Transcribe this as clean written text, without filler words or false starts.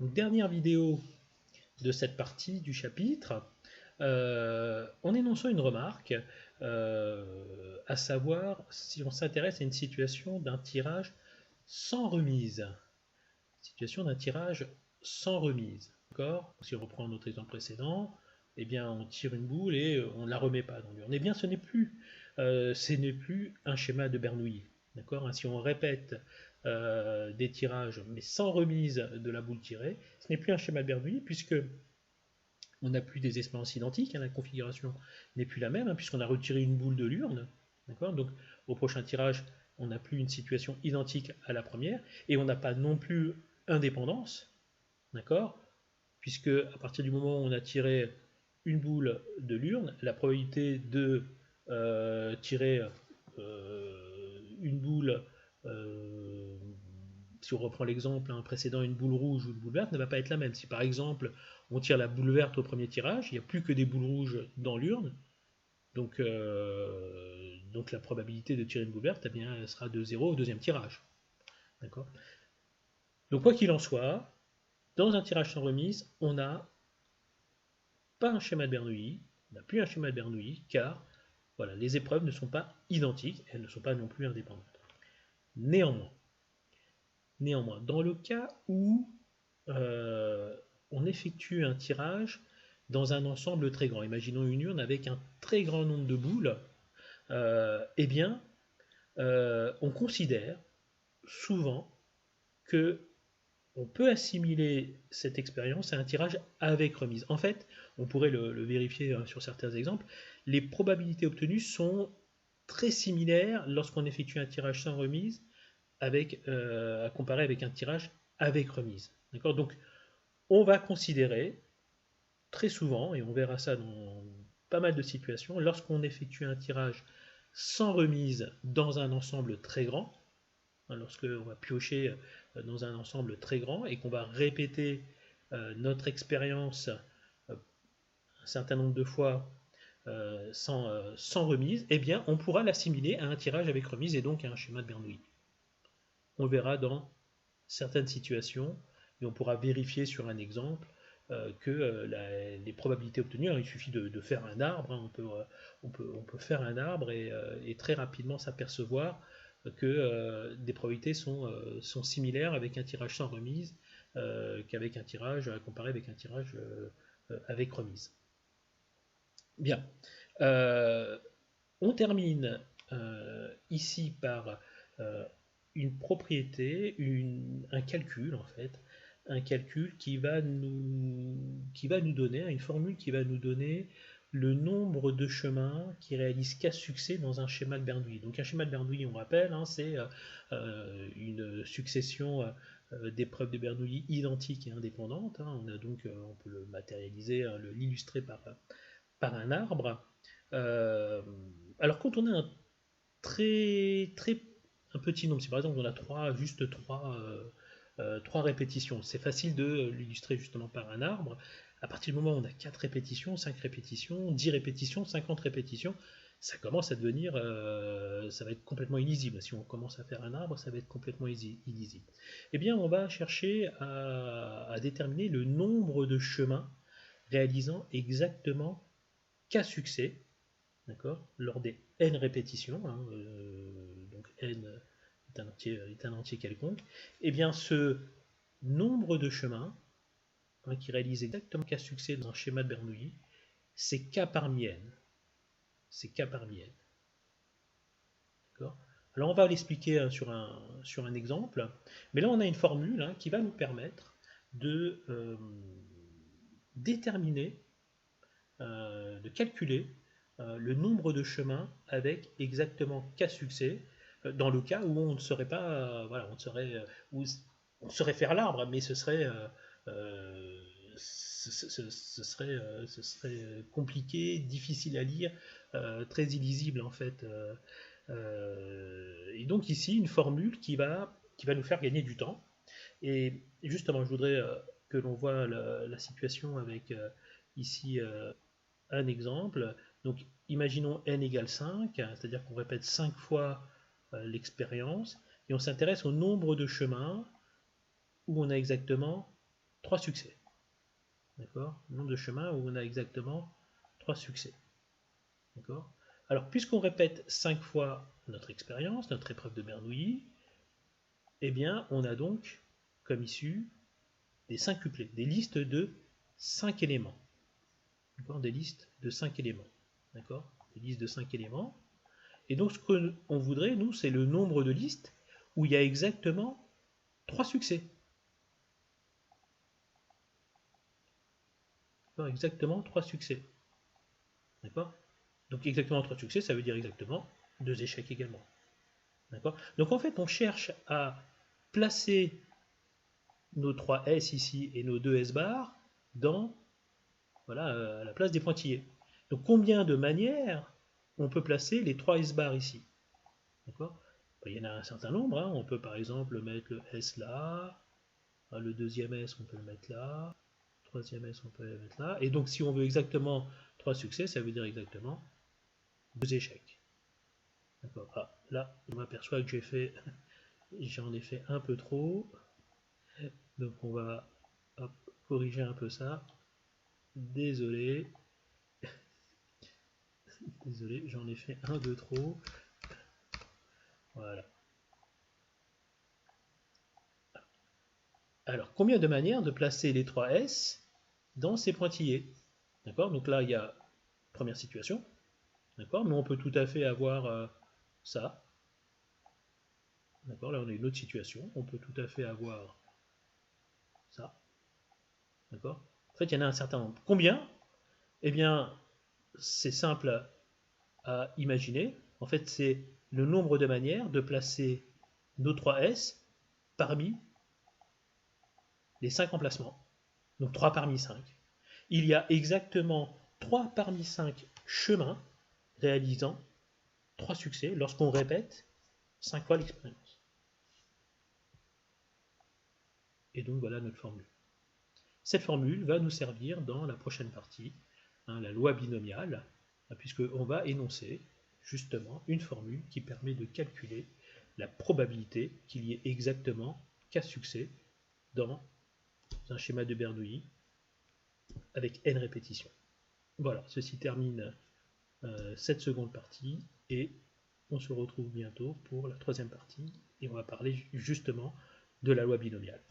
Donc, dernière vidéo de cette partie du chapitre, en énonçant une remarque, à savoir si on s'intéresse à une situation d'un tirage sans remise. Situation d'un tirage sans remise. D'accord. Si on reprend notre exemple précédent, eh bien on tire une boule et on ne la remet pas dans l'urne. Eh bien ce n'est plus un schéma de Bernoulli. D'accord. Si on répète des tirages mais sans remise de la boule tirée, ce n'est plus un schéma de Bernoulli puisque on n'a plus des expériences identiques, la configuration n'est plus la même puisqu'on a retiré une boule de l'urne. D'accord. Donc au prochain tirage, on n'a plus une situation identique à la première et on n'a pas non plus indépendance, d'accord, puisque à partir du moment où on a tiré une boule de l'urne, la probabilité de tirer une boule, si on reprend l'exemple précédent, une boule rouge ou une boule verte, ne va pas être la même. Si par exemple on tire la boule verte au premier tirage, il n'y a plus que des boules rouges dans l'urne, donc la probabilité de tirer une boule verte, eh bien, elle sera de 0 au deuxième tirage. D'accord. Donc quoi qu'il en soit, dans un tirage sans remise, on n'a pas un schéma de Bernoulli, on n'a plus un schéma de Bernoulli, car voilà, les épreuves ne sont pas identiques, elles ne sont pas non plus indépendantes. Néanmoins, dans le cas où on effectue un tirage dans un ensemble très grand, imaginons une urne avec un très grand nombre de boules, eh bien, on considère souvent que on peut assimiler cette expérience à un tirage avec remise. En fait, on pourrait le vérifier sur certains exemples, les probabilités obtenues sont très similaires lorsqu'on effectue un tirage sans remise à comparer avec un tirage avec remise. D'accord. Donc, on va considérer très souvent, et on verra ça dans pas mal de situations, lorsqu'on effectue un tirage sans remise dans un ensemble très grand, lorsqu'on va piocher dans un ensemble très grand et qu'on va répéter notre expérience un certain nombre de fois sans remise, eh bien on pourra l'assimiler à un tirage avec remise et donc à un schéma de Bernoulli. On le verra dans certaines situations et on pourra vérifier sur un exemple que les probabilités obtenues, il suffit de faire un arbre, on peut faire un arbre et très rapidement s'apercevoir que des probabilités sont similaires avec un tirage sans remise qu'avec un tirage comparé avec un tirage avec remise. Bien. On termine ici par une propriété, un calcul en fait, un calcul qui va nous donner, une formule qui va nous donner le nombre de chemins qui réalisent qu'à succès dans un schéma de Bernoulli. Donc un schéma de Bernoulli, on rappelle, c'est une succession d'épreuves de Bernoulli identiques et indépendantes. On peut le matérialiser, l'illustrer par un arbre. Alors quand on a un petit nombre, si par exemple on a juste trois répétitions, c'est facile de l'illustrer justement par un arbre. À partir du moment où on a 4 répétitions, 5 répétitions, 10 répétitions, 50 répétitions, ça commence à devenir, ça va être complètement illisible. Si on commence à faire un arbre, ça va être complètement illisible. Eh bien, on va chercher à déterminer le nombre de chemins réalisant exactement qu'à succès, d'accord, lors des n répétitions, donc n est un entier quelconque, et eh bien ce nombre de chemins qui réalise exactement qu'à succès dans un schéma de Bernoulli, c'est k parmi n. C'est k parmi n. D'accord. Alors on va l'expliquer sur un exemple, mais là on a une formule qui va nous permettre de déterminer, de calculer le nombre de chemins avec exactement k succès dans le cas où on ne serait pas, où on saurait faire l'arbre, mais ce serait compliqué, difficile à lire, très illisible en fait. Et donc ici une formule qui va nous faire gagner du temps. Et justement, je voudrais que l'on voit la situation avec ici un exemple. Donc imaginons n égale 5, c'est-à-dire qu'on répète 5 fois l'expérience, et on s'intéresse au nombre de chemins où on a exactement 3 succès. D'accord? Nombre de chemins où on a exactement 3 succès. D'accord? Alors, puisqu'on répète 5 fois notre expérience, notre épreuve de Bernoulli, eh bien, on a donc comme issue des 5 couplets, des listes de 5 éléments. D'accord? Des listes de 5 éléments. D'accord? Des listes de 5 éléments. Et donc, ce qu'on voudrait, nous, c'est le nombre de listes où il y a exactement 3 succès. Exactement 3 succès. D'accord? Donc, exactement 3 succès, ça veut dire exactement 2 échecs également. D'accord? Donc, en fait, on cherche à placer nos 3 S ici et nos 2 S bar dans, voilà, à la place des pointillés. Donc, combien de manières on peut placer les 3 S bar ici? D'accord? Il y en a un certain nombre. Hein. On peut par exemple mettre le S là, le deuxième S, on peut le mettre là, le troisième S, on peut le mettre là. Et donc, si on veut exactement 3 succès, ça veut dire exactement 2 échecs. D'accord. Ah, là, je m'aperçois que j'en ai fait un peu trop. Donc, on va corriger un peu ça. Désolé. Désolé, j'en ai fait un de trop. Voilà. Alors, combien de manières de placer les 3 S dans ces pointillés? D'accord? Donc là, il y a première situation. D'accord? Mais on peut tout à fait avoir ça. D'accord? Là, on a une autre situation. On peut tout à fait avoir ça. D'accord? En fait, il y en a un certain nombre. Combien? Eh bien, c'est simple à imaginer. En fait, c'est le nombre de manières de placer nos 3 S parmi les 5 emplacements. Donc 3 parmi 5. Il y a exactement 3 parmi 5 chemins réalisant 3 succès lorsqu'on répète 5 fois l'expérience. Et donc voilà notre formule. Cette formule va nous servir dans la prochaine partie, hein, la loi binomiale, hein, puisqu'on va énoncer justement une formule qui permet de calculer la probabilité qu'il y ait exactement 4 succès dans un schéma de Bernoulli avec n répétitions. Voilà, ceci termine cette seconde partie et on se retrouve bientôt pour la troisième partie et on va parler justement de la loi binomiale.